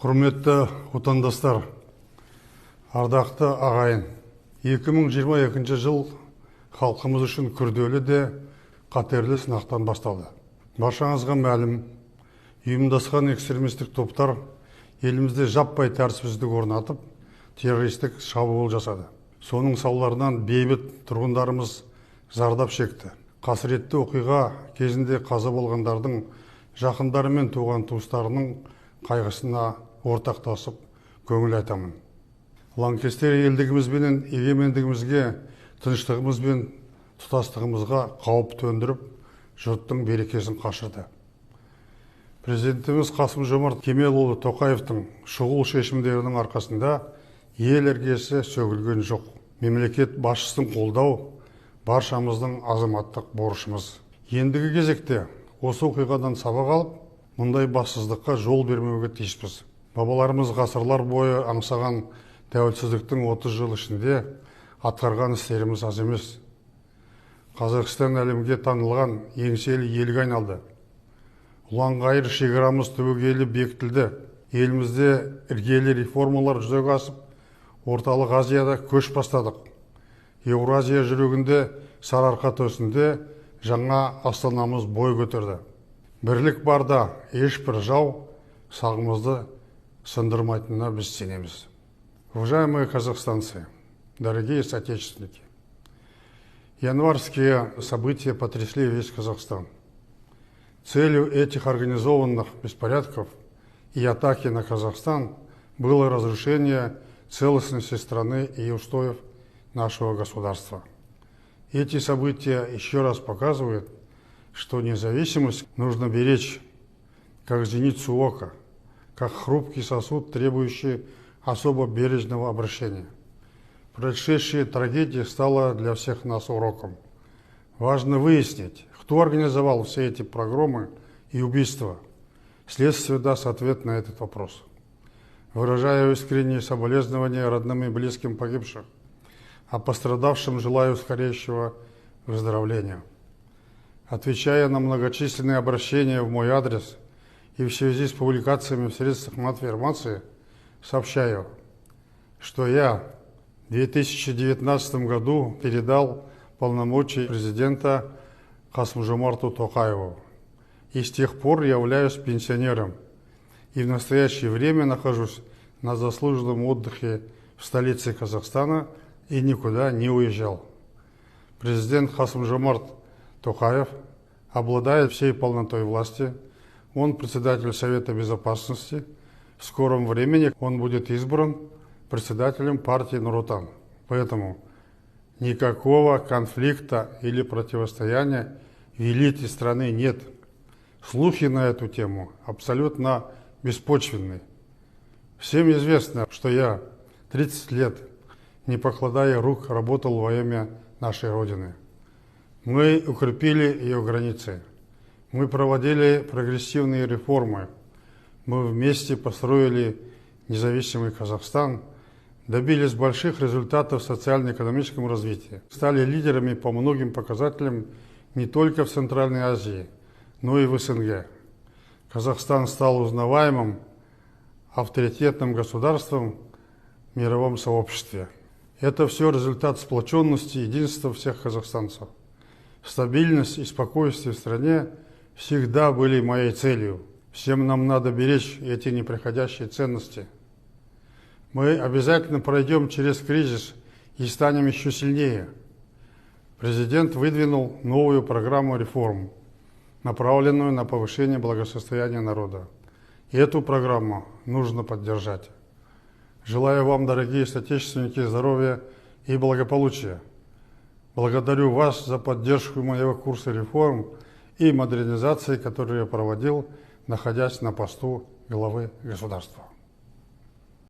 Құрметті отандастар, ардақты ағайын, 2022 жыл халқымыз үшін күрделі де қатерлі сынақтан басталды. Баршаңызға мәлім, ұйымдасқан экстремистік топтар елімізде жаппай тәртіпсіздік орнатып, террористік шабуыл жасады. Соның салдарынан бейбіт тұрғындарымыз зардап шекті. Қасіретті оқиға кезінде қаза болғандардың жақындары мен туған туыстарының қайғысына ортақтасып көңіл айтамын. Лаңкестер елдігіміз бен егемендігімізге, тыныштығымыз бен тұтастығымызға қауіп төндіріп, жұрттың берекесін қашырды. Президентіміз Қасым-Жомарт Кемелұлы Тоқаевтың шұғыл шешімдерінің арқасында ел іргесі сөгілген жоқ. Мемлекет басшысын қолдау баршамыздың азаматтық борышымыз. Ендігі кезекте осы оқиғадан сабақ алып, мұндай бассыздыққа жол бермеуге тиіспіз. Бабаларымыз ғасырлар бойы аңсаған тәуелсіздіктің 30 жыл ішінде атқарған істеріміз аз емес. Қазақстан әлемге танылған еңселі елге айналды. Ұлан-ғайыр шекарамыз түбегейлі бекітілді. Елімізде іргелі реформалар жүзеге асып, Орталық Азияда көш бастадық. Еуразия жүрегінде сарыарқа төсінде жаңа астанамыз бой көтерді. Бірлік барда ешбір жау сағымызды сындырмайтынына біз сенеміз. Уважаемые казахстанцы, дорогие соотечественники, январские события потрясли весь Казахстан. Целью этих организованных беспорядков и атаки на Казахстан было разрушение целостности страны и устоев нашего государства. Эти события еще раз показывают, что независимость нужно беречь, как зеницу ока, как хрупкий сосуд, требующий особо бережного обращения. Происшедшая трагедия стала для всех нас уроком. Важно выяснить, кто организовал все эти погромы и убийства. Следствие даст ответ на этот вопрос. Выражаю искренние соболезнования родным и близким погибших, а пострадавшим желаю скорейшего выздоровления. Отвечая на многочисленные обращения в мой адрес и в связи с публикациями в средствах массовой информации, сообщаю, что я в 2019 году передал полномочия президента Қасым-Жомарту Тоқаеву и с тех пор являюсь пенсионером и в настоящее время нахожусь на заслуженном отдыхе в столице Казахстана и никуда не уезжал. Президент Қасым-Жомарт Тоқаев обладает всей полнотой власти. Он председатель Совета Безопасности. В скором времени он будет избран председателем партии Нур-Отан. Поэтому никакого конфликта или противостояния в элите страны нет. Слухи на эту тему абсолютно беспочвенны. Всем известно, что я 30 лет, не покладая рук, работал во имя нашей Родины. Мы укрепили ее границы. Мы проводили прогрессивные реформы. Мы вместе построили независимый Казахстан, добились больших результатов в социально-экономическом развитии. Стали лидерами по многим показателям не только в Центральной Азии, но и в СНГ. Казахстан стал узнаваемым, авторитетным государством в мировом сообществе. Это все результат сплоченности и единства всех казахстанцев. Стабильность и спокойствие в стране всегда были моей целью. Всем нам надо беречь эти неприходящие ценности. Мы обязательно пройдем через кризис и станем еще сильнее. Президент выдвинул новую программу реформ, направленную на повышение благосостояния народа. И эту программу нужно поддержать. Желаю вам, дорогие соотечественники, здоровья и благополучия. Благодарю вас за поддержку моего курса реформ и модернизации, который я проводил, находясь на посту главы государства.